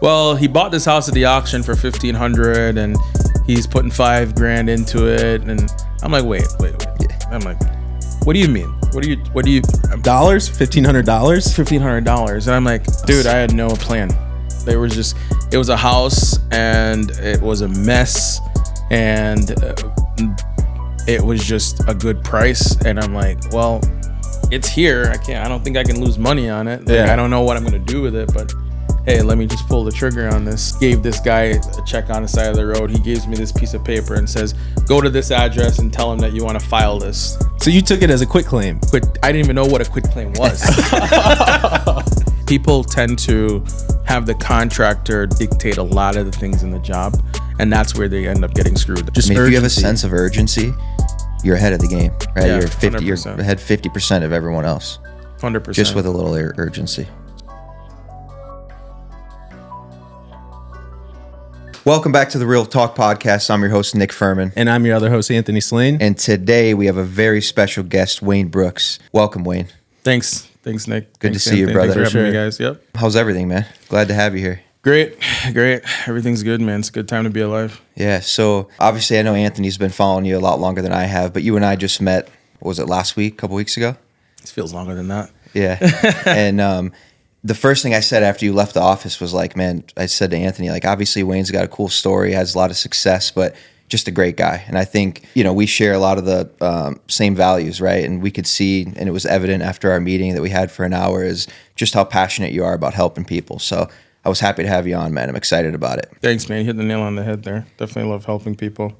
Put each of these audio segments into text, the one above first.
well, he bought this house at the auction for $1,500 and he's putting $5,000 into it. And I'm like, wait. Yeah. I'm like, what do you mean? What do you dollars? $1,500? $1,500. And I'm like, dude, I had no plan. It was a house and it was a mess and it was just a good price. And I'm like, well, it's here. I don't think I can lose money on it. Like, I don't know what I'm gonna do with it, but hey, let me just pull the trigger on this. Gave this guy a check on the side of the road. He gives me this piece of paper and says, go to this address and tell him that you want to file this. So you took it as a quit claim? I didn't even know what a quit claim was. People tend to have the contractor dictate a lot of the things in the job, and that's where they end up getting screwed. Just if you have a sense of urgency, you're ahead of the game, right? Yeah, you're ahead 50% of everyone else. 100%. Just with a little urgency. Welcome back to the Real Talk Podcast. I'm your host, Nick Furman. And I'm your other host, Anthony Slane. And today we have a very special guest, Wayne Brooks. Welcome, Wayne. Thanks, Nick. Good to see you, brother. Thanks for having me, guys. Yep. How's everything, man? Glad to have you here. Great. Everything's good, man. It's a good time to be alive. Yeah, so obviously I know Anthony's been following you a lot longer than I have, but you and I just met, what was it, last week, a couple weeks ago? It feels longer than that. Yeah. And the first thing I said after you left the office was like, man, I said to Anthony, like, obviously Wayne's got a cool story, has a lot of success, but just a great guy. And I think, we share a lot of the same values, right? And we could see, and it was evident after our meeting that we had for an hour, is just how passionate you are about helping people. So I was happy to have you on, man. I'm excited about it. Thanks, man. You hit the nail on the head there. Definitely love helping people,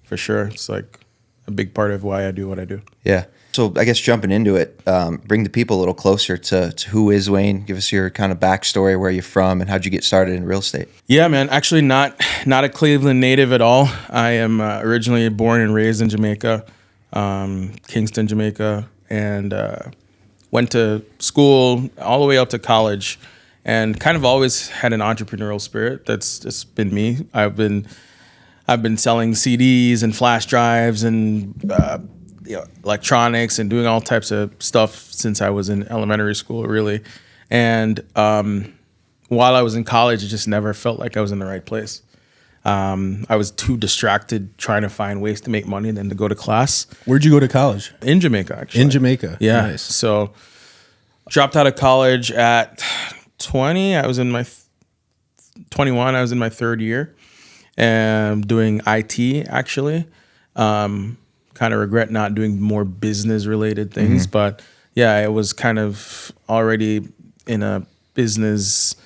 for sure. It's like a big part of why I do what I do. Yeah. So I guess jumping into it, bring the people a little closer to who is Wayne. Give us your kind of backstory, where you're from, and how'd you get started in real estate? Yeah, man. Actually, not a Cleveland native at all. I am originally born and raised in Jamaica, Kingston, Jamaica, and went to school all the way up to college, and kind of always had an entrepreneurial spirit. That's just been me. I've been selling CDs and flash drives and electronics and doing all types of stuff since I was in elementary school, really. And while I was in college, it just never felt like I was in the right place. I was too distracted trying to find ways to make money than to go to class. Where'd you go to college? In Jamaica, actually. In Jamaica? Yeah. Nice. So dropped out of college at 20. I was in my 21. I was in my third year and doing IT, actually. Kind of regret not doing more business related things, but yeah, I was kind of already in a business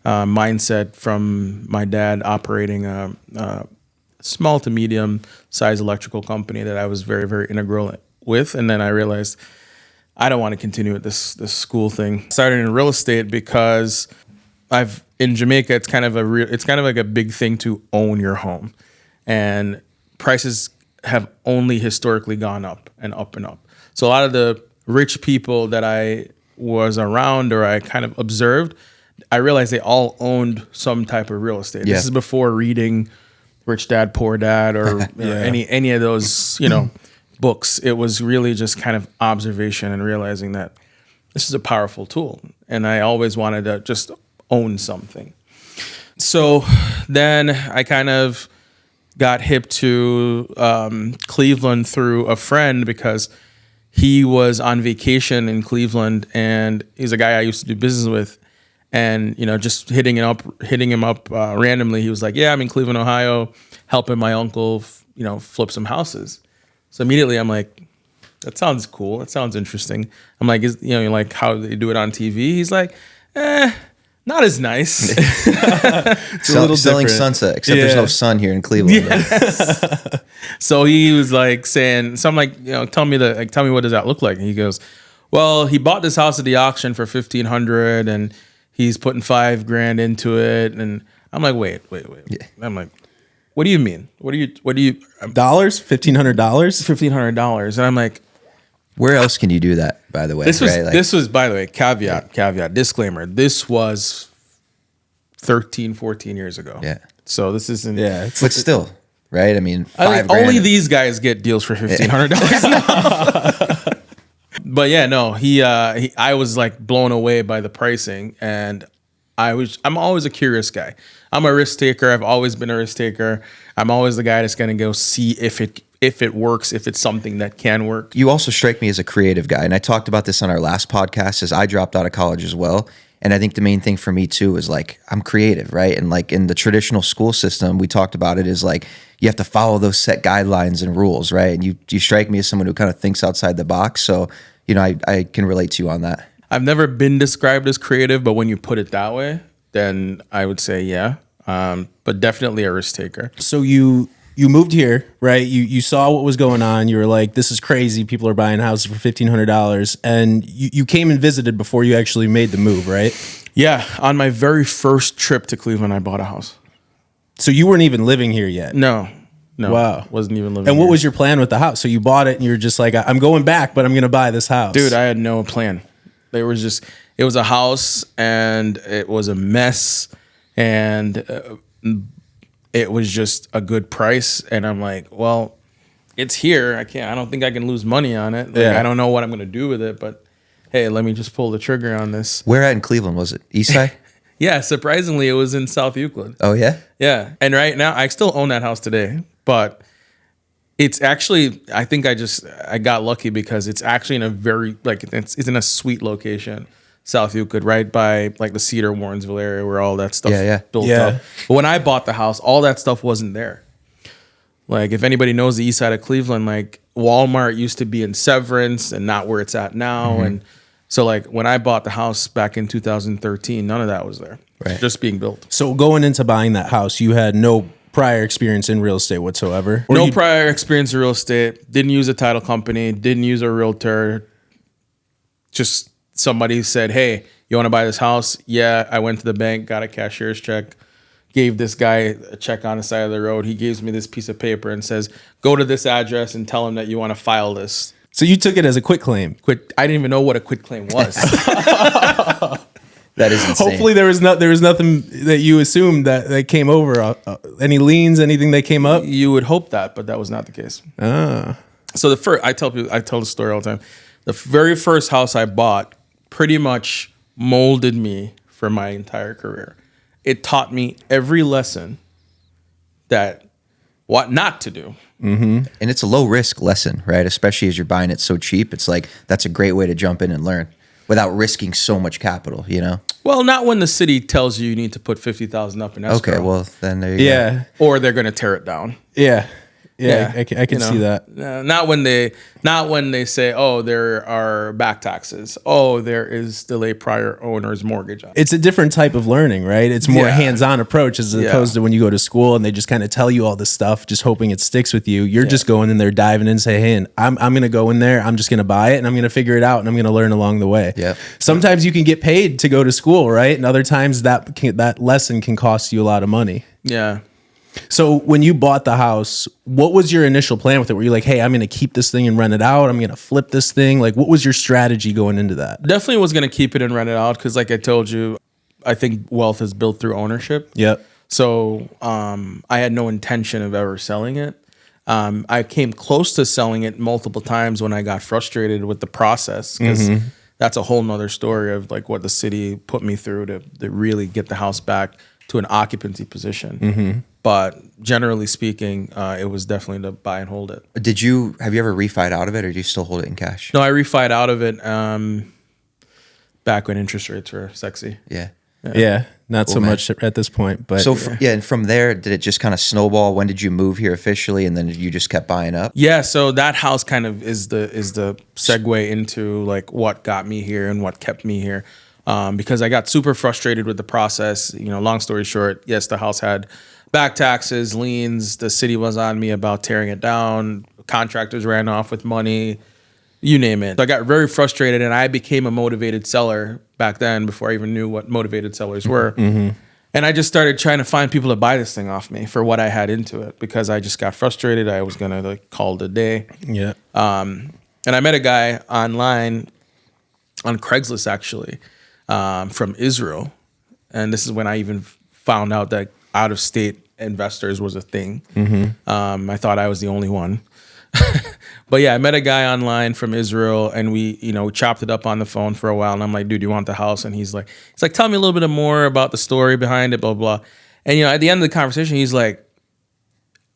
mindset from my dad operating a small to medium size electrical company that I was very, very integral with. And then I realized I don't want to continue with this school thing. Started in real estate because in Jamaica, it's kind of like a big thing to own your home, and prices have only historically gone up and up and up. So a lot of the rich people that I was around or I kind of observed, I realized they all owned some type of real estate. Yeah. This is before reading Rich Dad, Poor Dad or any of those, books. It was really just kind of observation and realizing that this is a powerful tool. And I always wanted to just own something. So then I kind of got hip to Cleveland through a friend because he was on vacation in Cleveland, and he's a guy I used to do business with. And just hitting him up randomly, he was like, "Yeah, I'm in Cleveland, Ohio, helping my uncle, flip some houses." So immediately I'm like, "That sounds cool. That sounds interesting." I'm like, like how they do it on TV? He's like, not as nice. It's a little selling sunset, except there's no sun here in Cleveland. Yes. So he was like saying, so I'm like, tell me what does that look like? And he goes, well, he bought this house at the auction for $1,500 and he's putting $5,000 into it. And I'm like, wait. Yeah. I'm like, what do you mean? What do you dollars? $1,500? $1,500. And I'm like, where else can you do that, by the way? This was, by the way, caveat, disclaimer. This was 13, 14 years ago. Yeah. So this isn't. Yeah. But still, right? I mean, only these guys get deals for $1,500. But yeah, no, I was like blown away by the pricing, and I'm always a curious guy. I'm a risk taker. I've always been a risk taker. I'm always the guy that's going to go see if it works, if it's something that can work. You also strike me as a creative guy. And I talked about this on our last podcast as I dropped out of college as well. And I think the main thing for me too is like, I'm creative, right? And like in the traditional school system, we talked about it is like, you have to follow those set guidelines and rules, right? And you strike me as someone who kind of thinks outside the box. So, I can relate to you on that. I've never been described as creative, but when you put it that way, then I would say yeah. But definitely a risk taker. So you moved here, right? You saw what was going on. You were like, this is crazy. People are buying houses for $1,500. And you came and visited before you actually made the move, right? Yeah. On my very first trip to Cleveland, I bought a house. So you weren't even living here yet? No. Wow. Wasn't even living And what here. was your plan with the house? So you bought it and you were just like, I'm going back, but I'm going to buy this house. Dude, I had no plan. It was a house and it was a mess and it was just a good price. And I'm like, well, it's here. I don't think I can lose money on it. Like, Yeah. I don't know what I'm going to do with it, but hey, let me just pull the trigger on this. Where at in Cleveland was it? East side? Yeah, surprisingly, it was in South Euclid. Oh yeah? Yeah. And right now, I still own that house today, but it's actually, I think I got lucky because it's actually in a very, like, it's in a sweet location, South Euclid, right by like the Cedar Warrensville area where all that stuff built Yeah. up. But when I bought the house, all that stuff wasn't there. Like, if anybody knows the east side of Cleveland, like Walmart used to be in Severance and not where it's at now. And so like when I bought the house back in 2013, none of that was there. Right. Just being built. So going into buying that house, you had no prior experience in real estate whatsoever? Or No you- prior experience in real estate. Didn't use a title company. Didn't use a realtor. Just somebody said, hey, you want to buy this house? Yeah. I went to the bank, got a cashier's check, gave this guy a check on the side of the road. He gives me this piece of paper and says, go to this address and tell him that you want to file this. So you took it as a quick claim. I didn't even know what a quit claim was. That is insane. Hopefully there was nothing that you assumed that came over. Any liens, anything that came up? You would hope that, but that was not the case. So I tell the story all the time. The very first house I bought pretty much molded me for my entire career. It taught me every lesson that what not to do. And it's a low risk lesson, right? Especially as you're buying it so cheap. It's like, that's a great way to jump in and learn without risking so much capital, Well, not when the city tells you need to put $50,000 up in escrow. Okay, well, then there you go. Yeah. Or they're going to tear it down. Yeah. I can You see know, that. not when they say, oh, there are back taxes. Oh, there is still a prior owner's mortgage on it. It's a different type of learning, right? It's more Yeah. hands-on approach as opposed to when you go to school and they just kind of tell you all this stuff, just hoping it sticks with you. You're just going in there, diving in and say, hey, I'm going to go in there. I'm just going to buy it and I'm going to figure it out and I'm going to learn along the way. Yep. Sometimes you can get paid to go to school, right? And other times that lesson can cost you a lot of money. Yeah. So when you bought the house, what was your initial plan with it? Were you like, hey, I'm going to keep this thing and rent it out? I'm going to flip this thing? Like, what was your strategy going into that? Definitely was going to keep it and rent it out because, like I told you, I think wealth is built through ownership. Yep. So I had no intention of ever selling it. I came close to selling it multiple times when I got frustrated with the process because that's a whole nother story of like what the city put me through to really get the house back to an occupancy position. But generally speaking, it was definitely to buy and hold it. Have you ever refied out of it or do you still hold it in cash? No, I refied out of it back when interest rates were sexy. Yeah. Yeah. Not so man. much at this point, but So, and from there, did it just kind of snowball? When did you move here officially? And then you just kept buying up? Yeah, so that house kind of is the segue into like what got me here and what kept me here. Because I got super frustrated with the process. Long story short, yes, the house had back taxes, liens. The city was on me about tearing it down. Contractors ran off with money, you name it. So I got very frustrated and I became a motivated seller back then before I even knew what motivated sellers were. And I just started trying to find people to buy this thing off me for what I had into it because I just got frustrated. I was going to call it a day. yeah. And I met a guy online on Craigslist actually from Israel. And this is when I even found out that out-of-state investors was a thing. I thought I was the only one. But yeah, I met a guy online from Israel, and we chopped it up on the phone for a while. And I'm like, dude, you want the house? And he's like, tell me a little bit more about the story behind it, blah, blah. And at the end of the conversation, he's like,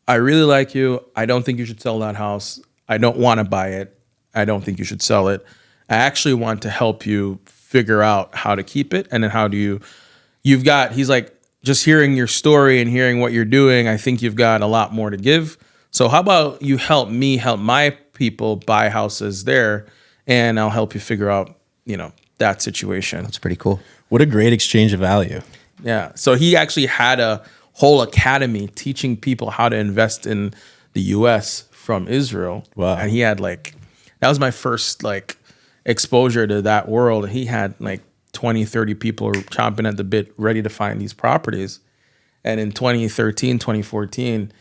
I really like you. I don't think you should sell that house. I don't want to buy it. I don't think you should sell it. I actually want to help you figure out how to keep it. And then he's like, just hearing your story and hearing what you're doing, I think you've got a lot more to give. So how about you help me help my people buy houses there, and I'll help you figure out, that situation. That's pretty cool. What a great exchange of value. Yeah. So he actually had a whole academy teaching people how to invest in the US from Israel. Wow. And he had that was my first exposure to that world. He had 20, 30 people chomping at the bit ready to find these properties. And in 2013, 2014,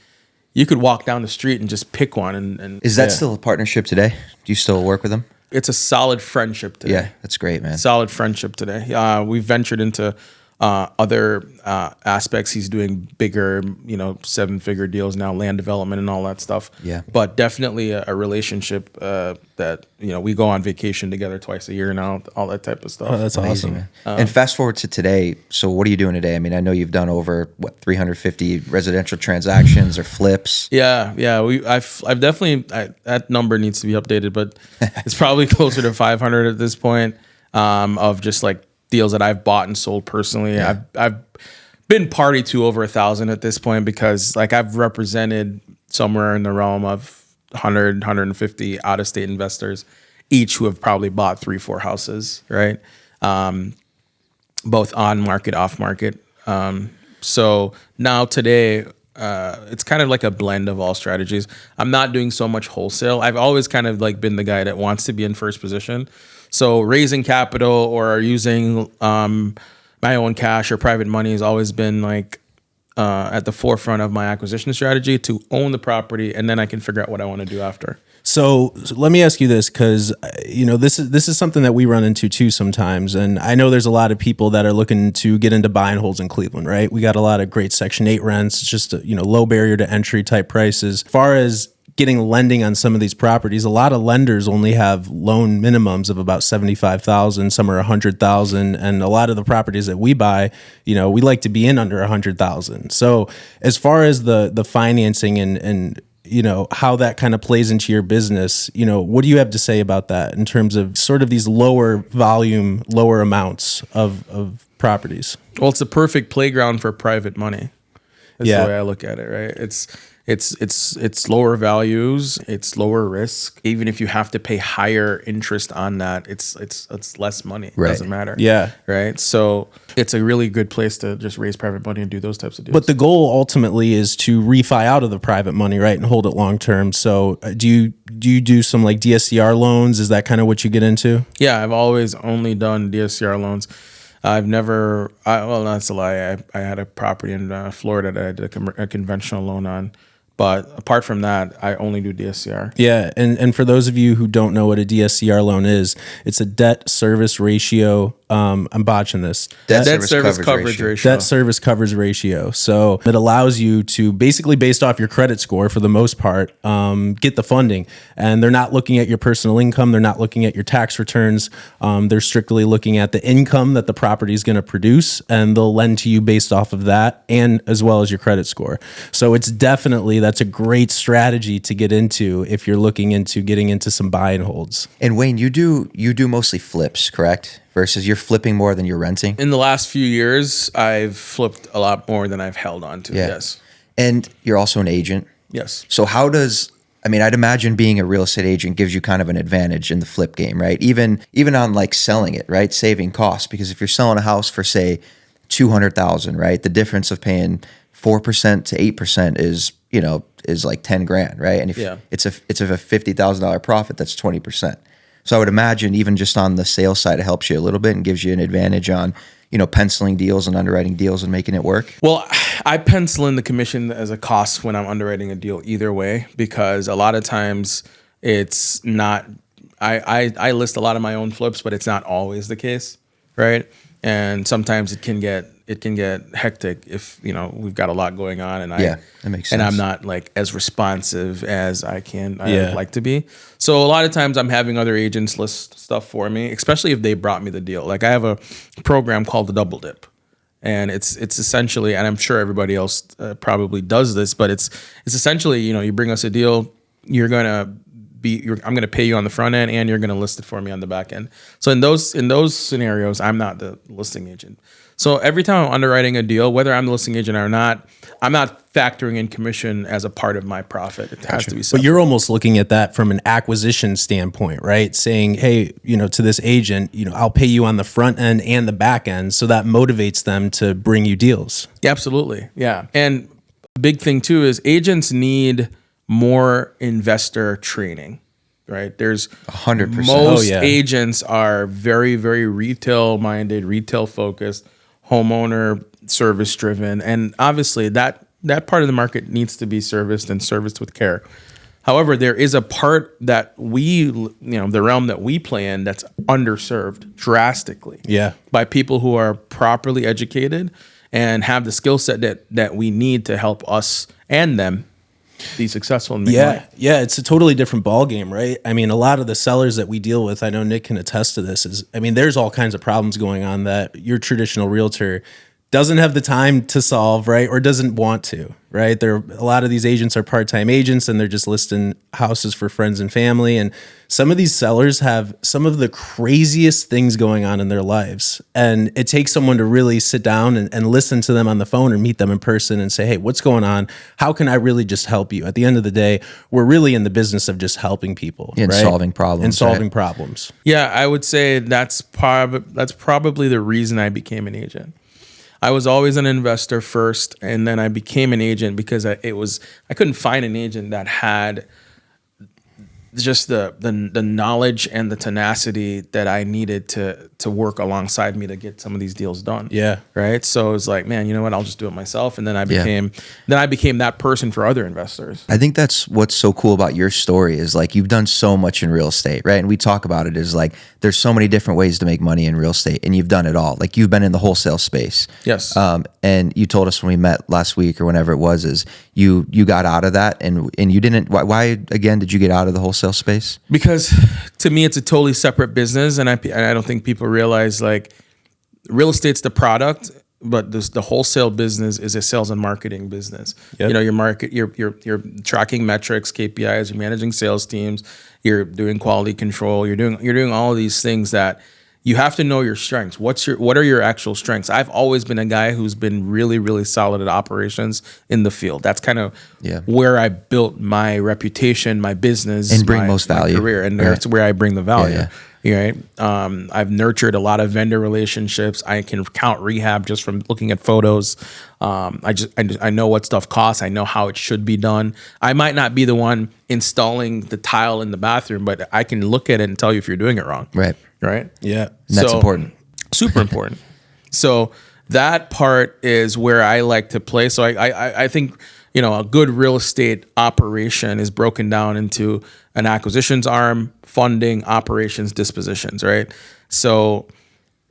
you could walk down the street and just pick one. And Is that still a partnership today? Do you still work with them? It's a solid friendship today. Yeah, that's great, man. Solid friendship today. We've ventured into other aspects. He's doing bigger, 7-figure deals now, land development and all that stuff. Yeah. But definitely a relationship that, we go on vacation together twice a year now, all that type of stuff. Oh, that's Amazing, awesome. man. And fast forward to today. So what are you doing today? I mean, I know you've done over 350 residential transactions or flips. Yeah. I've definitely that number needs to be updated, but it's probably closer to 500 at this point of just deals that I've bought and sold personally. Yeah. I've been party to over 1,000 at this point because I've represented somewhere in the realm of 100, 150 out of state investors, each who have probably bought 3-4 houses, right? Both on market, off market. So now today, it's kind of like a blend of all strategies. I'm not doing so much wholesale. I've always kind of been the guy that wants to be in first position. So raising capital or using my own cash or private money has always been at the forefront of my acquisition strategy to own the property, and then I can figure out what I want to do after. So let me ask you this, because this is something that we run into too sometimes, and I know there's a lot of people that are looking to get into buy and holds in Cleveland, right? We got a lot of great Section 8 rents. It's just low barrier to entry type prices. As far as getting lending on some of these properties, a lot of lenders only have loan minimums of about $75,000, some are $100,000, and a lot of the properties that we buy, we like to be in under $100,000. So as far as the financing and how that kind of plays into your business, what do you have to say about that in terms of sort of these lower volume, lower amounts of properties? Well, it's a perfect playground for private money. That's Yeah. the way I look at it, right? It's lower values, it's lower risk. Even if you have to pay higher interest on that, it's less money. It Right. doesn't matter. Yeah. Right. So it's a really good place to just raise private money and do those types of deals. But the goal ultimately is to refi out of the private money, right, and hold it long term. So do you do some DSCR loans? Is that kind of what you get into? Yeah, I've always only done DSCR loans. I've never. Well, that's a lie. I had a property in Florida that I did a conventional loan on. But apart from that, I only do DSCR. Yeah, and for those of you who don't know what a DSCR loan is, it's a debt service ratio. I'm botching this. Debt service coverage ratio. Debt service coverage ratio. So it allows you to basically, based off your credit score for the most part, get the funding. And they're not looking at your personal income. They're not looking at your tax returns. They're strictly looking at the income that the property is going to produce, and they'll lend to you based off of that, and as well as your credit score. So it's definitely, that's a great strategy to get into if you're looking into getting into some buy and holds. And Wayne, you do mostly flips, correct? Versus you're flipping more than you're renting? In the last few years, I've flipped a lot more than I've held on to. Yeah. Yes. And you're also an agent. Yes. So I'd imagine being a real estate agent gives you kind of an advantage in the flip game, right? Even on selling it, right? Saving costs. Because if you're selling a house for, say, $200,000, right? The difference of paying 4% to 8% is like 10 grand, right? And if it's a $50,000 profit, that's 20%. So I would imagine even just on the sales side, it helps you a little bit and gives you an advantage on, penciling deals and underwriting deals and making it work. Well, I pencil in the commission as a cost when I'm underwriting a deal either way, because a lot of times it's not, I list a lot of my own flips, but it's not always the case, right? And sometimes it can get hectic if we've got a lot going on, and that makes sense. And I'm not like as responsive as I would like to be. So a lot of times I'm having other agents list stuff for me, especially if they brought me the deal. Like I have a program called the Double Dip. And it's essentially, and I'm sure everybody else probably does this, but it's essentially, you bring us a deal, I'm going to pay you on the front end, and you're going to list it for me on the back end. So in those scenarios, I'm not the listing agent. So every time I'm underwriting a deal, whether I'm the listing agent or not, I'm not factoring in commission as a part of my profit. It has to be separate. But you're almost looking at that from an acquisition standpoint, right? Saying, hey, to this agent, I'll pay you on the front end and the back end. So that motivates them to bring you deals. Yeah, absolutely. Yeah. And big thing too is agents need more investor training, right? There's 100%. Most agents are very, very retail minded, retail focused, homeowner service driven. And obviously that part of the market needs to be serviced and serviced with care. However, there is a part that the realm that we play in that's underserved drastically by people who are properly educated and have the skill set that we need to help us and them be successful and make money. Yeah, it's a totally different ball game, right? I mean, a lot of the sellers that we deal with, I know Nick can attest to this, there's all kinds of problems going on that your traditional realtor doesn't have the time to solve, right? Or doesn't want to, right? A lot of these agents are part-time agents and they're just listing houses for friends and family. And some of these sellers have some of the craziest things going on in their lives. And it takes someone to really sit down and listen to them on the phone or meet them in person and say, hey, what's going on? How can I really just help you? At the end of the day, we're really in the business of just helping people. And right? solving problems. And solving problems. Yeah, I would say that's probably the reason I became an agent. I was always an investor first, and then I became an agent because I couldn't find an agent that had just the knowledge and the tenacity that I needed to work alongside me to get some of these deals done. Yeah. Right. So it was like, man, you know what? I'll just do it myself. And then I became that person for other investors. I think that's what's so cool about your story is like you've done so much in real estate, right? And we talk about it as like there's so many different ways to make money in real estate, and you've done it all. Like you've been in the wholesale space. Yes. And you told us when we met last week or whenever it was, is you got out of that and you didn't. Why again did you get out of the wholesale space? Because to me, it's a totally separate business, and I don't think people realize like real estate's the product, but the wholesale business is a sales and marketing business. Yep. You're tracking metrics, KPIs, you're managing sales teams, you're doing quality control, you're doing all of these things that you have to know your strengths. What are your actual strengths? I've always been a guy who's been really, really solid at operations in the field. That's kind of where I built my reputation, my business, and bring most value, my career, and that's where I bring the value. Right. I've nurtured a lot of vendor relationships. I can count rehab just from looking at photos. I know what stuff costs. I know how it should be done. I might not be the one installing the tile in the bathroom, but I can look at it and tell you if you're doing it wrong. Right. Yeah. And that's important. Super important. So that part is where I like to play. So I think, a good real estate operation is broken down into an acquisitions arm, funding, operations, dispositions, right? So,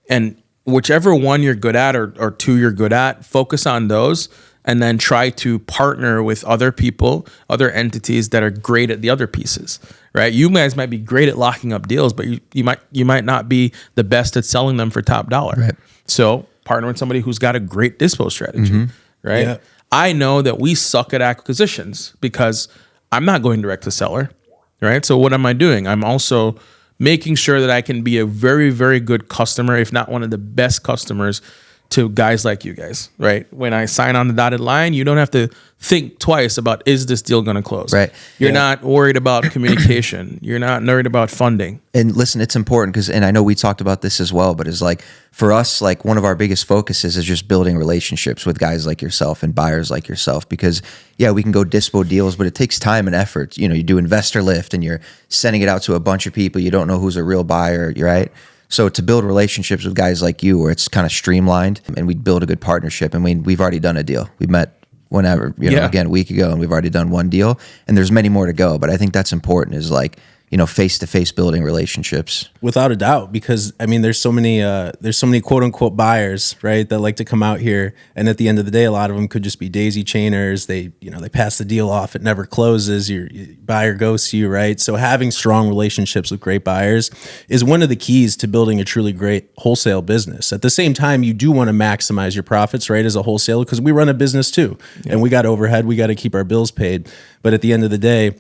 and whichever one you're good at or two you're good at, focus on those and then try to partner with other people, other entities that are great at the other pieces, right? You guys might be great at locking up deals, but you might not be the best at selling them for top dollar. Right. So partner with somebody who's got a great dispo strategy, right? Yeah. I know that we suck at acquisitions because I'm not going direct to seller, right? So what am I doing? I'm also making sure that I can be a very, very good customer, if not one of the best customers to guys like you guys, right? When I sign on the dotted line, you don't have to think twice about, is this deal going to close? Right. You're not worried about communication. You're not worried about funding. And listen, it's important because, and I know we talked about this as well, but it's like for us, like one of our biggest focuses is just building relationships with guys like yourself and buyers like yourself, because we can go dispo deals, but it takes time and effort. You do investor lift and you're sending it out to a bunch of people. You don't know who's a real buyer, right? So to build relationships with guys like you where it's kind of streamlined and we build a good partnership. I mean, we've already done a deal. We met whenever, again, a week ago, and we've already done one deal and there's many more to go. But I think that's important is like, face-to-face building relationships. Without a doubt, because I mean, there's so many quote unquote buyers, right, that like to come out here, and at the end of the day, a lot of them could just be daisy chainers. They pass the deal off, it never closes. Your buyer ghosts you, right? So having strong relationships with great buyers is one of the keys to building a truly great wholesale business. At the same time, you do want to maximize your profits, right, as a wholesaler, because we run a business too, and we got overhead, we got to keep our bills paid. But at the end of the day,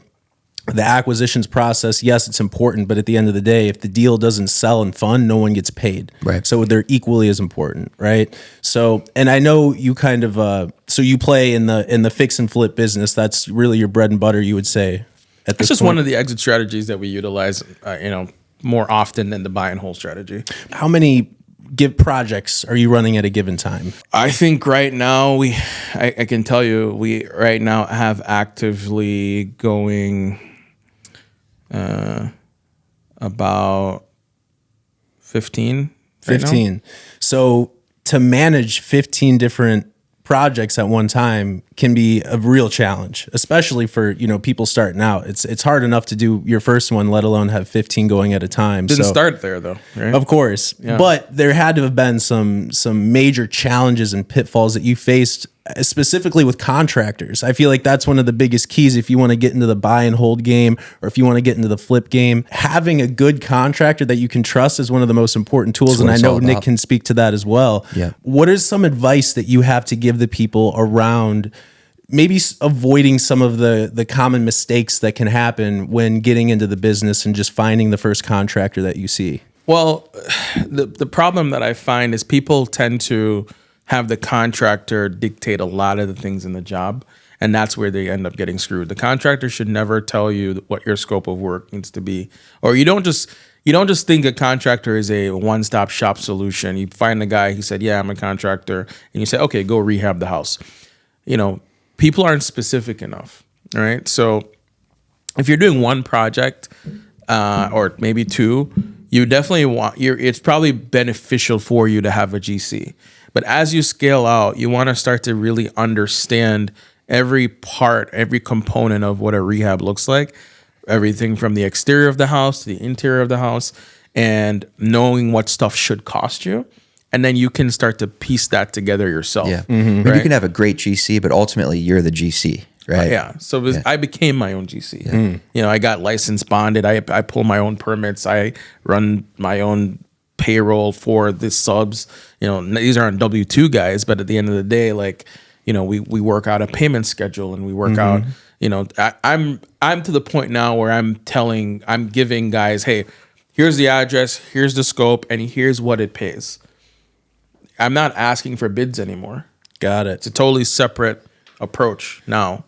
the acquisitions process, yes, it's important, but at the end of the day, if the deal doesn't sell and fund, no one gets paid. Right. So they're equally as important, right? So, and I know you kind of, so you play in the fix and flip business. That's really your bread and butter, you would say. At this It's just point. one of the exit strategies that we utilize, more often than the buy and hold strategy. How many projects are you running at a given time? I think right now I can tell you we right now have actively going about 15. 15. Right, so to manage 15 different projects at one time can be a real challenge, especially for people starting out. It's hard enough to do your first one, let alone have 15 going at a time. Didn't start there though, right? Of course, yeah. But there had to have been some major challenges and pitfalls that you faced, specifically with contractors. I feel like that's one of the biggest keys if you want to get into the buy and hold game, or if you want to get into the flip game. Having a good contractor that you can trust is one of the most important tools, and I know Nick can speak to that as well. Yeah. What is some advice that you have to give the people around maybe avoiding some of the common mistakes that can happen when getting into the business and just finding the first contractor that you see? Well, the problem that I find is people tend to have the contractor dictate a lot of the things in the job, and that's where they end up getting screwed. The contractor should never tell you what your scope of work needs to be, or you don't just think a contractor is a one-stop shop solution. You find a guy who said, "Yeah, I'm a contractor," and you say, "Okay, go rehab the house." People aren't specific enough, right? So if you're doing one project or maybe two, you definitely it's probably beneficial for you to have a GC. But as you scale out, you want to start to really understand every part, every component of what a rehab looks like, everything from the exterior of the house to the interior of the house, and knowing what stuff should cost you. And then you can start to piece that together yourself. Yeah. Mm-hmm. Right? You can have a great GC, but ultimately you're the GC, right? Yeah. So I became my own GC. Yeah. I got licensed, bonded. I pull my own permits. I run my own payroll for the subs. These aren't W-2 guys, but at the end of the day, we work out a payment schedule, and we work out, I'm to the point now where I'm giving guys, hey, here's the address, here's the scope, and here's what it pays. I'm not asking for bids anymore. Got it. It's a totally separate approach now.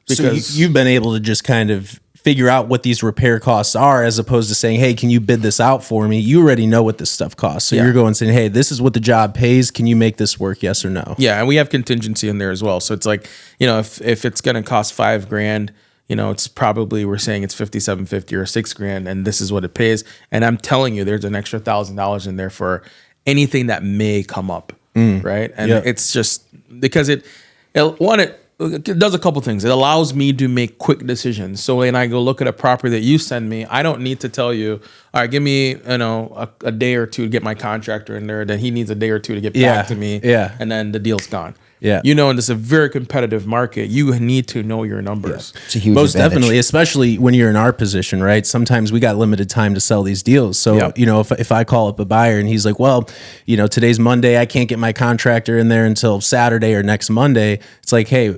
Because so you've been able to just kind of figure out what these repair costs are, as opposed to saying, hey, can you bid this out for me? You already know what this stuff costs. So you're going saying, hey, this is what the job pays. Can you make this work? Yes or no? Yeah. And we have contingency in there as well. So it's like, if it's going to cost $5,000, it's probably, we're saying it's $5,750 or $6,000, and this is what it pays. And I'm telling you, there's an extra $1,000 in there for anything that may come up. Right. And it's just because it does a couple things. It allows me to make quick decisions. So when I go look at a property that you send me, I don't need to tell you, all right, give me, a day or two to get my contractor in there. Then he needs a day or two to get back to me. Yeah. And then the deal's gone. Yeah. And it's a very competitive market. You need to know your numbers. It's a huge Most advantage. definitely, especially when you're in our position, right? Sometimes we got limited time to sell these deals. So, if I call up a buyer and he's like, well, today's Monday, I can't get my contractor in there until Saturday or next Monday. It's like, hey,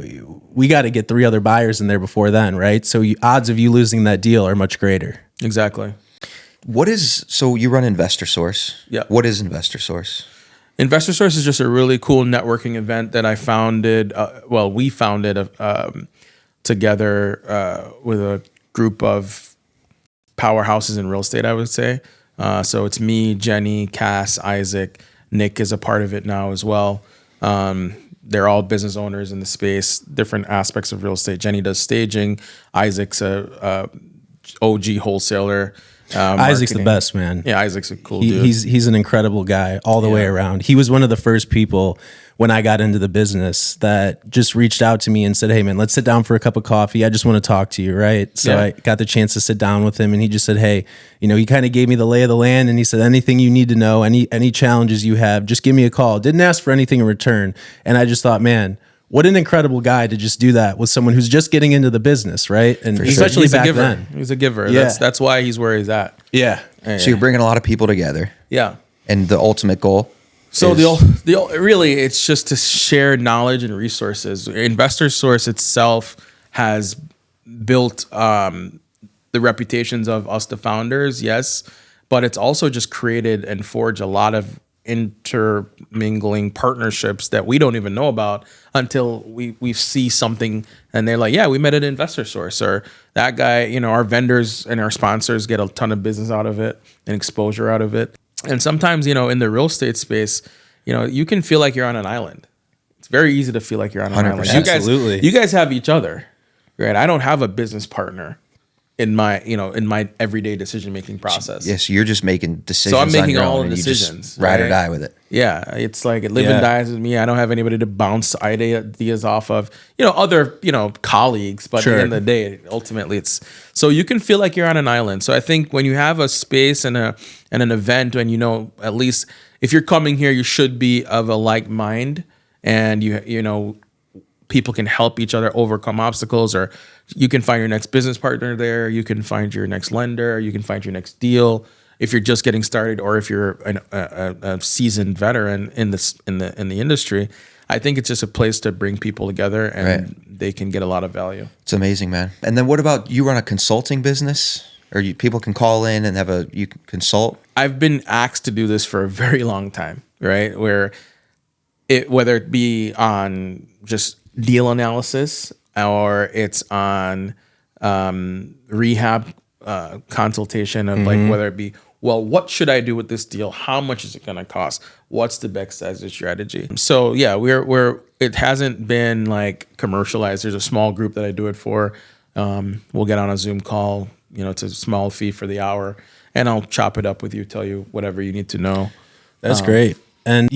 we got to get 3 other buyers in there before then, right? So odds of you losing that deal are much greater. Exactly. So you run Investor Source. Yeah. What is Investor Source? Investor Source is just a really cool networking event that I founded. We founded together with a group of powerhouses in real estate, I would say. So it's me, Jenny, Cass, Isaac. Nick is a part of it now as well. They're all business owners in the space, different aspects of real estate. Jenny does staging. Isaac's a OG wholesaler. Isaac's the marketing. best, man. Yeah, Isaac's a cool dude. He's an incredible guy all the way around. He was one of the first people when I got into the business that just reached out to me and said, "Hey man, let's sit down for a cup of coffee. I just want to talk to you." Right. So I got the chance to sit down with him, and he just said, "Hey, he kind of gave me the lay of the land, and he said, anything you need to know, any challenges you have, just give me a call." Didn't ask for anything in return. And I just thought, man, what an incredible guy to just do that with someone who's just getting into the business, right? And especially He's back a giver. then. He's a giver. Yeah. That's why he's where he's at. Yeah. So you're bringing a lot of people together, Yeah. and the ultimate goal. So is- really, it's just to share knowledge and resources. Investor Source itself has built the reputations of us, the founders, yes, but it's also just created and forged a lot of intermingling partnerships that we don't even know about until we see something and they're like, yeah, we met at Investor Source, or that guy, our vendors and our sponsors get a ton of business out of it and exposure out of it. And sometimes, in the real estate space, you can feel like you're on an island. It's very easy to feel like you're on an 100%. island. Absolutely. You guys have each other, right? I don't have a business partner in my everyday decision-making process. Yes, you're just making decisions. So I'm making on your all own, the and you just decisions, ride or right? die with it. Yeah, it's like it live and dies with me. I don't have anybody to bounce ideas off of, other, colleagues. But at the end of the day, ultimately, it's so you can feel like you're on an island. So I think when you have a space and an event, and at least if you're coming here, you should be of a like mind, and people can help each other overcome obstacles, or you can find your next business partner there. You can find your next lender. You can find your next deal if you're just getting started, or if you're a seasoned veteran in the industry. I think it's just a place to bring people together, and they can get a lot of value. It's amazing, man. And then what about you run a consulting business, or people can call in and you can consult? I've been asked to do this for a very long time, right? Whether it be on just deal analysis, or it's on rehab consultation of like whether it be, well, what should I do with this deal? How much is it going to cost? What's the best exit strategy? So yeah, it hasn't been like commercialized. There's a small group that I do it for. We'll get on a Zoom call. It's a small fee for the hour, and I'll chop it up with you, tell you whatever you need to know. That's great. And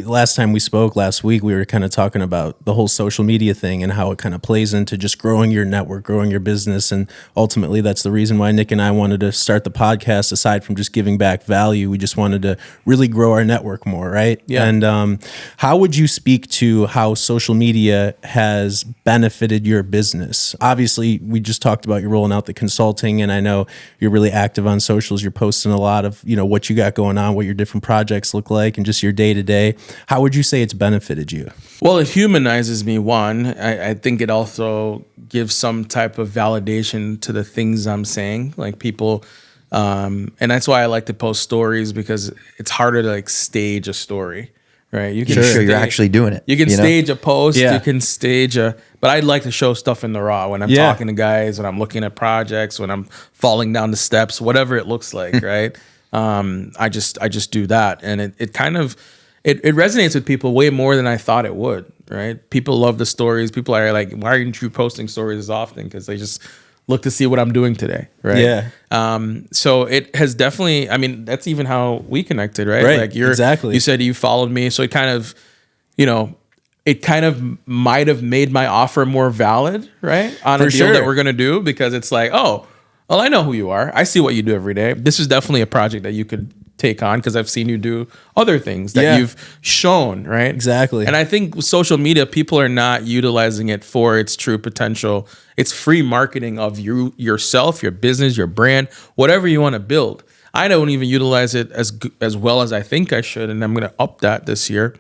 last time we spoke last week, we were kind of talking about the whole social media thing and how it kind of plays into just growing your network, growing your business. And ultimately, that's the reason why Nick and I wanted to start the podcast. Aside from just giving back value, we just wanted to really grow our network more, right? Yeah. And how would you speak to how social media has benefited your business? Obviously, we just talked about you rolling out the consulting, and I know you're really active on socials. You're posting a lot of what you got going on, what your different projects look like, and just your day-to-day. How would you say it's benefited you? Well, it humanizes me, one. I think it also gives some type of validation to the things I'm saying. Like people, and that's why I like to post stories, because it's harder to like stage a story, right? You can Sure, you're actually doing it. You can stage a post, Yeah. you can stage but I'd like to show stuff in the raw when I'm talking to guys, when I'm looking at projects, when I'm falling down the steps, whatever it looks like, right? I just do that, and it kind of it resonates with people way more than I thought it would, right? People love the stories. People are like, why aren't you posting stories as often? Because they just look to see what I'm doing today, right? Yeah. So it has definitely, that's even how we connected, right? Right, Like exactly. You said you followed me, so it kind of, it kind of might have made my offer more valid, right? On a deal that we're gonna do, because it's like, oh, well, I know who you are. I see what you do every day. This is definitely a project that you could take on, because I've seen you do other things that you've shown, right? Exactly. And I think with social media, people are not utilizing it for its true potential. It's free marketing of yourself, your business, your brand, whatever you want to build. I don't even utilize it as well as I think I should, and I'm going to up that this year.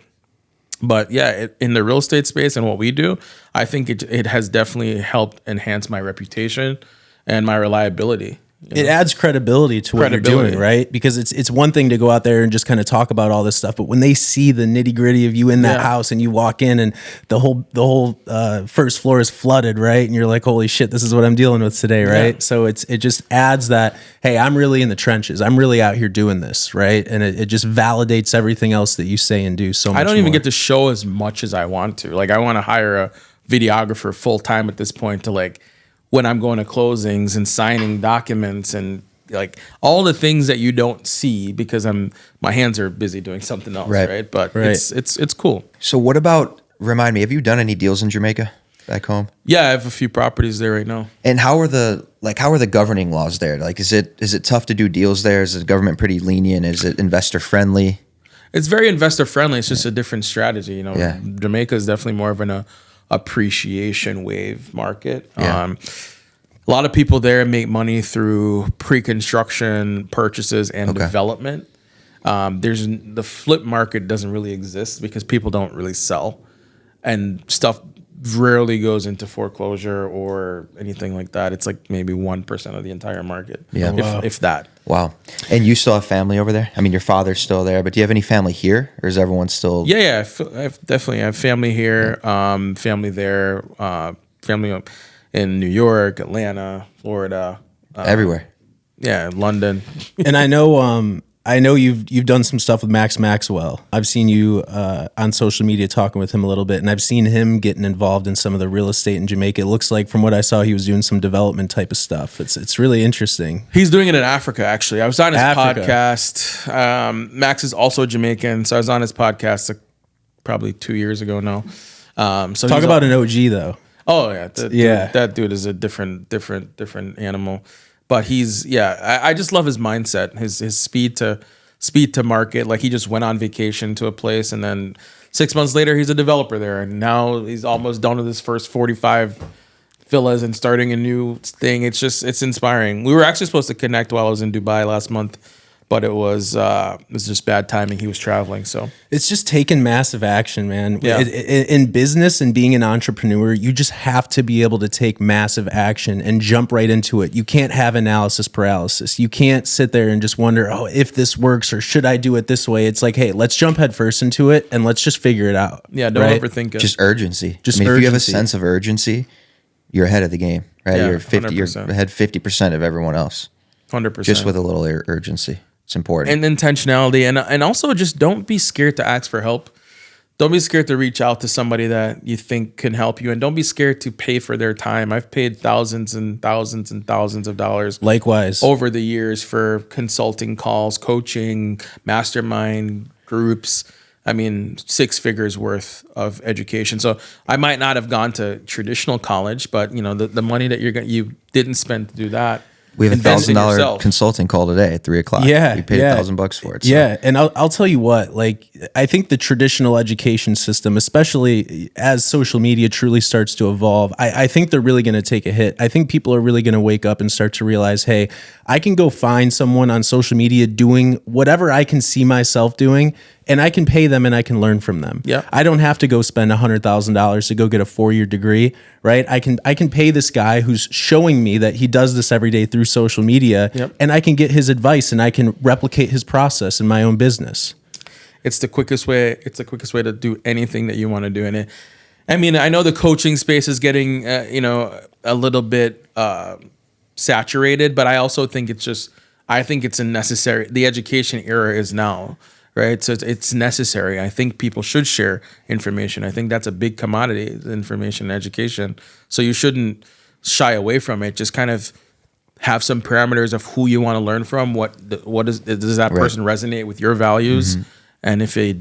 But yeah, in the real estate space and what we do, I think it has definitely helped enhance my reputation and my reliability. It adds credibility to what you're doing, right? Because it's one thing to go out there and just kind of talk about all this stuff, but when they see the nitty gritty of you in that house, and you walk in and the whole first floor is flooded, right? And you're like, holy shit, this is what I'm dealing with today, right? Yeah. So it just adds that, hey, I'm really in the trenches. I'm really out here doing this, right? And it just validates everything else that you say and do so much. I don't even more. get to show as much as I want to. Like, I want to hire a videographer full time at this point to, like, when I'm going to closings and signing documents and like all the things that you don't see because my hands are busy doing something else, right? But it's cool. So what about, remind me, have you done any deals in Jamaica back home? Yeah, I have a few properties there right now. And how are the governing laws there? Like, is it tough to do deals there? Is the government pretty lenient? Is it investor friendly? It's very investor friendly. It's just a different strategy. You know, Yeah. Jamaica is definitely more of an appreciation wave market. Yeah. A lot of people there make money through pre-construction purchases and development. There's the flip market doesn't really exist because people don't really sell, and stuff rarely goes into foreclosure or anything like that. It's like maybe 1% of the entire market, if that. Wow. And you still have family over there? I mean, your father's still there, but do you have any family here, or is everyone still? Yeah. I definitely have family here, family there, family in New York, Atlanta, Florida, Everywhere. Yeah, London. And I know you've done some stuff with Max Maxwell. I've seen you on social media talking with him a little bit, and I've seen him getting involved in some of the real estate in Jamaica. It looks like, from what I saw, he was doing some development type of stuff. It's really interesting. He's doing it in Africa, actually. I was on his podcast. Max is also Jamaican, so I was on his podcast probably 2 years ago now. So talk about an OG though. Oh yeah, that dude is a different animal. But I just love his mindset, his speed to market. Like, he just went on vacation to a place, and then 6 months later he's a developer there, and now he's almost done with his first 45 villas and starting a new thing. It's inspiring. We were actually supposed to connect while I was in Dubai last month, but it was just bad timing. He was traveling, so it's just taking massive action, man. Yeah. In business and being an entrepreneur, you just have to be able to take massive action and jump right into it. You can't have analysis paralysis. You can't sit there and just wonder, oh, if this works or should I do it this way? It's like, hey, let's jump head first into it and let's just figure it out. Yeah, don't overthink it. Just urgency. Just if you have a urgency. sense of urgency, you're ahead of the game, right? Yeah, You're 50. 100%. You're ahead 50% of everyone else. 100%. Just with a little urgency. It's important. And intentionality, and also just don't be scared to ask for help. Don't be scared to reach out to somebody that you think can help you, and don't be scared to pay for their time. I've paid thousands and thousands and thousands of dollars Likewise over the years for consulting calls, coaching, mastermind groups. I mean, 6 figures worth of education. So I might not have gone to traditional college, but you know, the money that you didn't spend to do that. We have invest in $1,000 yourself. consulting call today at 3:00. Yeah, we paid $1,000 for it. So. Yeah, and I'll tell you what, like, I think the traditional education system, especially as social media truly starts to evolve, I think they're really going to take a hit. I think people are really going to wake up and start to realize, hey, I can go find someone on social media doing whatever I can see myself doing, and I can pay them and I can learn from them. Yeah. I don't have to go spend $100,000 to go get a 4-year degree, right? I can pay this guy who's showing me that he does this every day through social media, and I can get his advice and I can replicate his process in my own business. It's the quickest way. It's the quickest way to do anything that you want to do. And I mean, I know the coaching space is getting, a little bit saturated, but I also think I think it's a necessary. The education era is now, right? So it's necessary. I think people should share information. I think that's a big commodity, information and education. So you shouldn't shy away from it. Just kind of have some parameters of who you want to learn from. Does that person resonate with your values? Mm-hmm. And if they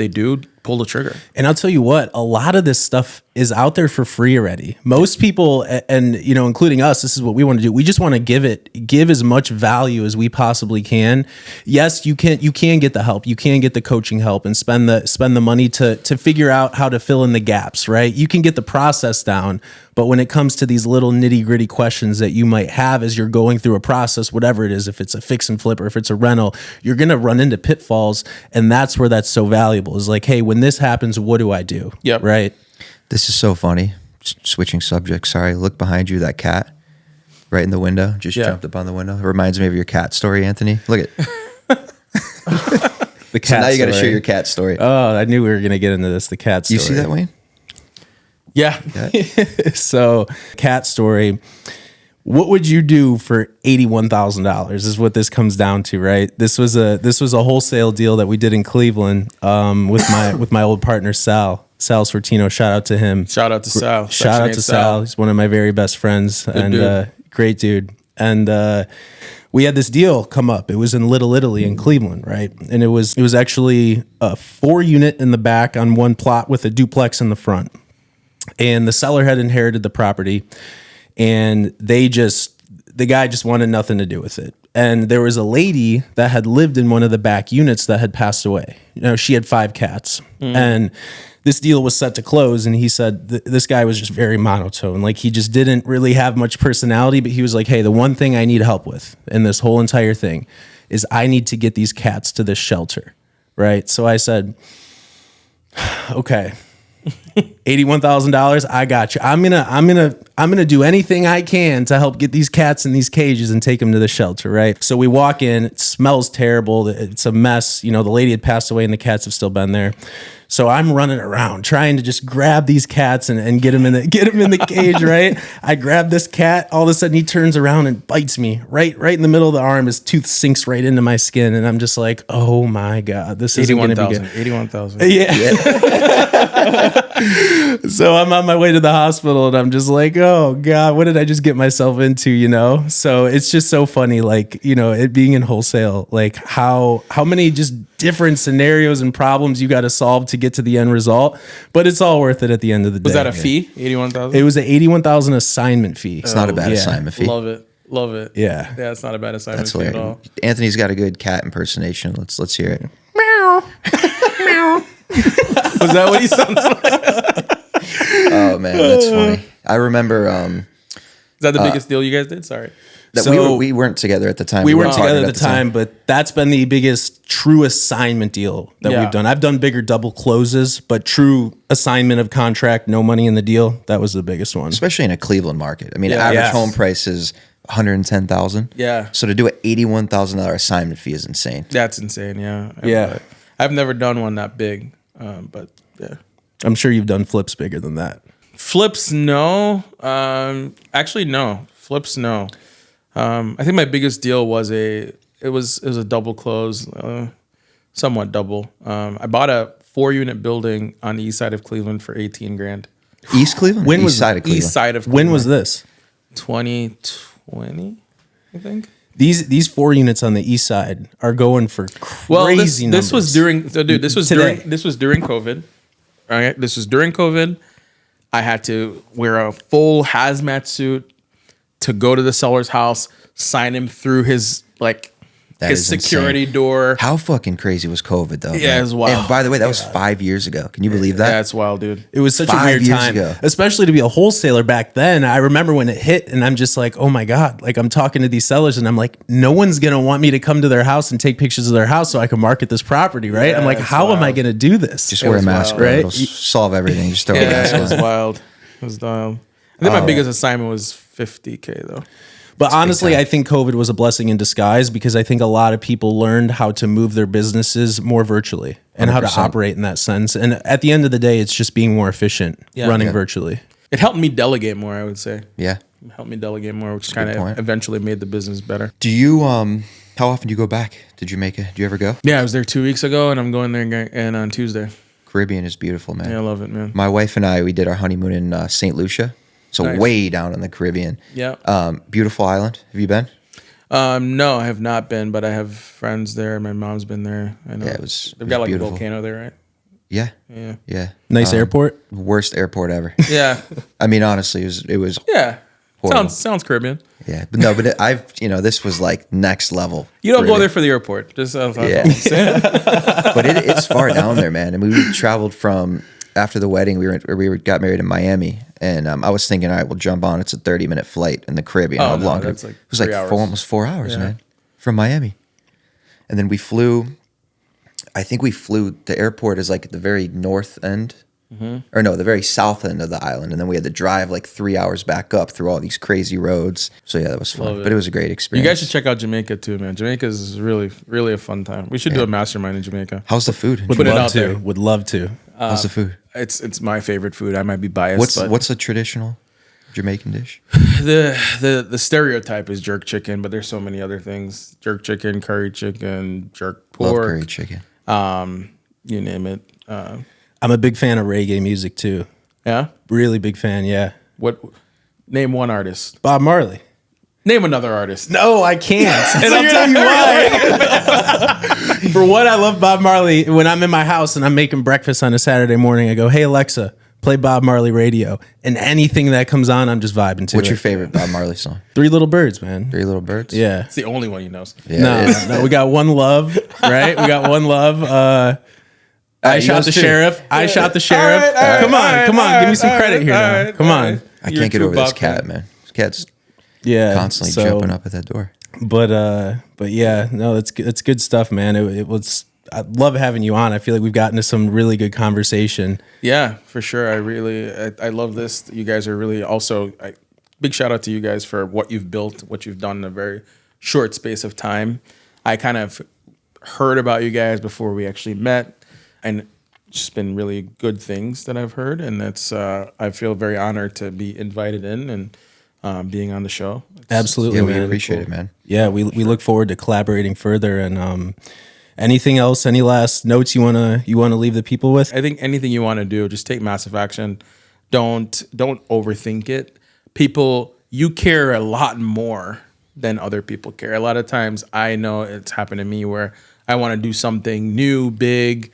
do, pull the trigger. And I'll tell you what, a lot of this stuff is out there for free already. Most people, and including us, this is what we want to do. We just want to give as much value as we possibly can. Yes, you can get the help, you can get the coaching help, and spend the money to figure out how to fill in the gaps, right? You can get the process down, but when it comes to these little nitty gritty questions that you might have as you're going through a process, whatever it is, if it's a fix and flip or if it's a rental, you're gonna run into pitfalls, and that's where that's so valuable. Is like, hey, when this happens, what do I do? Yep. Right. This is so funny. Switching subjects. Sorry. Look behind you. That cat right in the window just jumped up on the window. It reminds me of your cat story, Anthony. Look at the cat. So now you got to story. share your cat story. Oh, I knew we were gonna get into this. The cat story. You see that, Wayne? Yeah. So, cat story. What would you do for $81,000 is what this comes down to, right? This was a wholesale deal that we did in Cleveland with my old partner Sal Sortino. Shout out to him. Shout out to Sal. Shout out to Sal. He's one of my very best friends, and dude. Great dude. And we had this deal come up. It was in Little Italy in Cleveland, right? And it was actually a 4-unit in the back on one plot with a duplex in the front. And the seller had inherited the property, and the guy just wanted nothing to do with it. And there was a lady that had lived in one of the back units that had passed away. She had 5 cats. And this deal was set to close, and he said this guy was just very monotone. Like, he just didn't really have much personality, but he was like, hey, the one thing I need help with in this whole entire thing is I need to get these cats to this shelter, right? So I said, okay, $81,000, I got you. I'm gonna do anything I can to help get these cats in these cages and take them to the shelter, right? So we walk in, it smells terrible, it's a mess. The lady had passed away and the cats have still been there. So I'm running around trying to just grab these cats and get them in the cage, right? I grab this cat, all of a sudden he turns around and bites me right in the middle of the arm. His tooth sinks right into my skin, and I'm just like, oh my God, this isn't going to be good. 81,000. Yeah. So I'm on my way to the hospital, and I'm just like, oh God, what did I just get myself into, So it's just so funny, like, it being in wholesale, like how many just different scenarios and problems you got to solve to get to the end result, but it's all worth it at the end of the day. Was that a fee? 81,000? It was an 81,000 assignment fee. It's not a bad assignment fee. Love it. Yeah. Yeah, it's not a bad assignment That's fee at hilarious. all. Anthony's got a good cat impersonation. Let's hear it. Was that what he sounded like? Oh man, that's funny. I remember Is that the biggest deal you guys did? Sorry. that So- we weren't together at the time. We weren't partnered together at the time, but that's been the biggest true assignment deal that Yeah. we've done. I've done bigger double closes, but true assignment of contract, no money in the deal, that was the biggest one. especially in a Cleveland market. I mean, Yeah. average Yes. home price is 110,000. Yeah. So to do an $81,000 assignment fee is insane. That's insane. Yeah. Yeah. I've never done one that big, but yeah. I'm sure you've done flips bigger than that. Flips, no. Actually, no. Flips, no. I think my biggest deal was it was a double close, somewhat double. I bought a 4-unit building on the east side of Cleveland for 18 grand. East Cleveland? When East was side of Cleveland? East side of When Cleveland. was this? 2020, I think. These 4 units on the east side are going for Well, crazy this was numbers. during. So, dude, this was Today. during COVID. All right, this was during COVID. I had to wear a full hazmat suit to go to the seller's house, sign him through his That his is security insane. door. How fucking crazy was COVID though? Yeah, man? it was wild. And by the way, that was 5 years ago. Can you believe that? Yeah, it's wild, dude. It was such a 5 weird years time, ago. especially to be a wholesaler back then. I remember when it hit, and I'm just like, oh my God, like I'm talking to these sellers, and I'm like, no one's going to want me to come to their house and take pictures of their house so I can market this property, right? I'm like, it's how am I wild. going to do this? Just wear a was mask, wild. bro. Right? It'll solve everything. Just throw a Yeah, mask it was on. wild. It was wild. I think my biggest assignment was $50K though. But honestly, time. I think COVID was a blessing in disguise because I think a lot of people learned how to move their businesses more virtually and how to 100%. operate in that sense. And at the end of the day, it's just being more efficient running Yeah. virtually. It helped me delegate more, I would say. Yeah. It helped me delegate more, which a kind good of point. eventually made the business better. Do you how often do you go back to Jamaica? Do you ever go? Yeah, I was there 2 weeks ago, and I'm going there again on Tuesday. Caribbean is beautiful, man. Yeah, I love it, man. My wife and I, we did our honeymoon in St. Lucia. So Nice. way down in the Caribbean. Yeah. Beautiful island. Have you been? No, I have not been, but I have friends there. My mom's been there. I know. Yeah, They've it was got like beautiful. a volcano there, right? Yeah. Yeah. Yeah. Nice airport. Worst airport ever. Yeah. I mean, honestly, it was Yeah. Horrible. Sounds Caribbean. yeah. But no, but I've this was like next level. You don't go Caribbean. there for the airport. Just Yeah. But it's far down there, man. And we traveled from after the wedding. We got married in Miami, and I was thinking, all right, we'll jump on. It's a 30-minute flight in the Caribbean. Oh, How no, long? that's like it was like 3 hours. almost 4 hours, Yeah. man, from Miami. And then we flew. I think we flew. The airport is like at the very north end, or no, the very south end of the island. And then we had to drive like 3 hours back up through all these crazy roads. So yeah, that was fun. Love it. But it was a great You experience. guys should check out Jamaica too, man. Jamaica is really, really a fun time. We should do a mastermind in Jamaica. How's the food? Put it love out to. there. Would love to. How's the food? It's my favorite food. I might be biased. but What's a traditional Jamaican dish? the stereotype is jerk chicken, but there's so many other things: jerk chicken, curry chicken, jerk Love pork. curry chicken. You name it. I'm a big fan of reggae music too. Yeah. Really big fan. Yeah. What? Name one artist. Bob Marley. Name another artist. No, I can't. And I'll tell you why. For one, I love Bob Marley. When I'm in my house and I'm making breakfast on a Saturday morning, I go, "Hey Alexa, play Bob Marley radio." And anything that comes on, I'm just vibing to. What's it. your favorite Bob Marley song? Three Little Birds, man. Three Little Birds? Yeah. It's the only one he knows. Yeah, No, we got One Love, right? We got One Love. I shot the sheriff. I shot the sheriff. All right, come on. Give me some credit here now. right, Come all on. right. I You're can't get true over this Bob cat, fan. man. This cat's Yeah. constantly so- jumping up at that door. But yeah, no, it's good stuff, man. It was. I love having you on. I feel like we've gotten to some really good conversation. Yeah, for sure. I love this. You guys are really also big shout out to you guys for what you've built, what you've done in a very short space of time. I kind of heard about you guys before we actually met, and just been really good things that I've heard, and that's I feel very honored to be invited in and being on the show. Absolutely, Yeah, we man. appreciate it, man. Yeah, we look forward to collaborating further. And anything else? Any last notes you wanna leave the people with? I think anything you want to do, just take massive action. Don't overthink it. People, you care a lot more than other people care. A lot of times, I know it's happened to me where I want to do something new, big,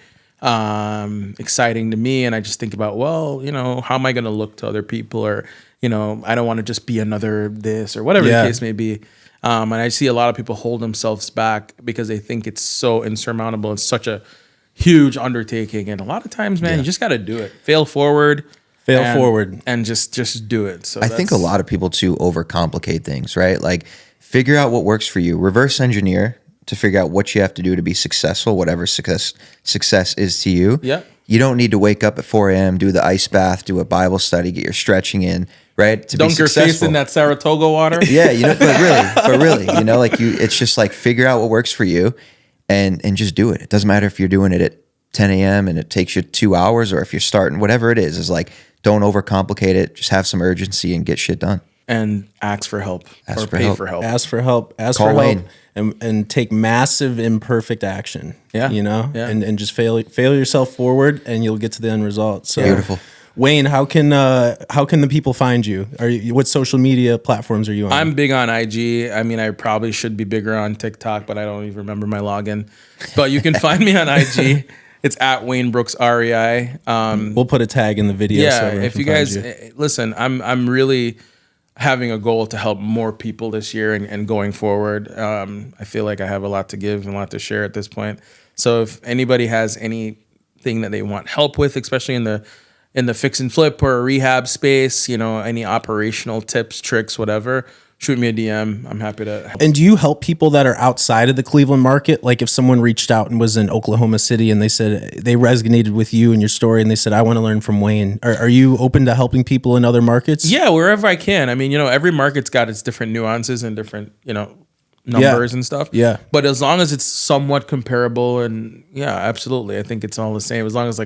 exciting to me, and I just think about, well, how am I going to look to other people, or I don't want to just be another this or whatever Yeah. the case may be. And I see a lot of people hold themselves back because they think it's so insurmountable. It's such a huge undertaking, and a lot of times, man, you just got to do it. Fail forward, and just do it. So I think a lot of people too overcomplicate things, right? Like figure out what works for you. Reverse engineer to figure out what you have to do to be successful, whatever success is to you. Yeah. You don't need to wake up at 4 a.m., do the ice bath, do a Bible study, get your stretching in, right? To Dunk be your successful. face in that Saratoga water. Yeah, but really, it's just like figure out what works for you and just do it. It doesn't matter if you're doing it at 10 a.m. and it takes you 2 hours, or if you're starting, whatever it is like, don't overcomplicate it. Just have some urgency and get shit done. And ask for help. Ask or for pay help. for help. Ask for help. Ask Call for help. Wayne. And take massive imperfect action. Yeah. Yeah. And just fail yourself forward, and you'll get to the end result. So Beautiful. Wayne, how can the people find you? What social media platforms are you on? I'm big on IG. I mean, I probably should be bigger on TikTok, but I don't even remember my login. But you can find me on IG. It's at Wayne Brooks REI. We'll put a tag in the video. Yeah, so everyone if can you find guys listen, I'm really having a goal to help more people this year and going forward. I feel like I have a lot to give and a lot to share at this point. So if anybody has anything that they want help with, especially in the fix and flip or rehab space, any operational tips, tricks, whatever, shoot me a DM. I'm happy to help. And do you help people that are outside of the Cleveland market? Like if someone reached out and was in Oklahoma City and they said they resonated with you and your story and they said, I want to learn from Wayne. Are you open to helping people in other markets? Yeah, wherever I can. I mean, every market's got its different nuances and different, numbers and stuff. Yeah. But as long as it's somewhat comparable, and yeah, absolutely. I think it's all the same. As long as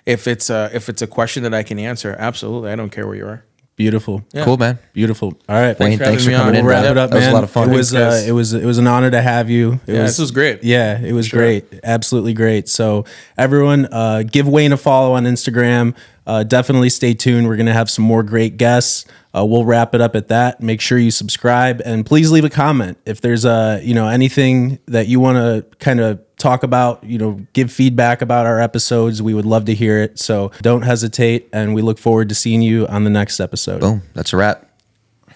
if it's a question that I can answer, absolutely. I don't care where you are. Beautiful. Yeah. Cool, man. Beautiful. All right. Wayne, thanks for having me coming on. in. We'll wrap man. it up, That was man. a lot of fun. It was an honor to have you. This was great. Yeah, it was Sure. great. Absolutely great. So everyone, give Wayne a follow on Instagram. Definitely stay tuned. We're going to have some more great guests. We'll wrap it up at that. Make sure you subscribe and please leave a comment. If there's anything that you want to kind of talk about, give feedback about our episodes. We would love to hear it. So don't hesitate. And we look forward to seeing you on the next episode. Boom. That's a wrap.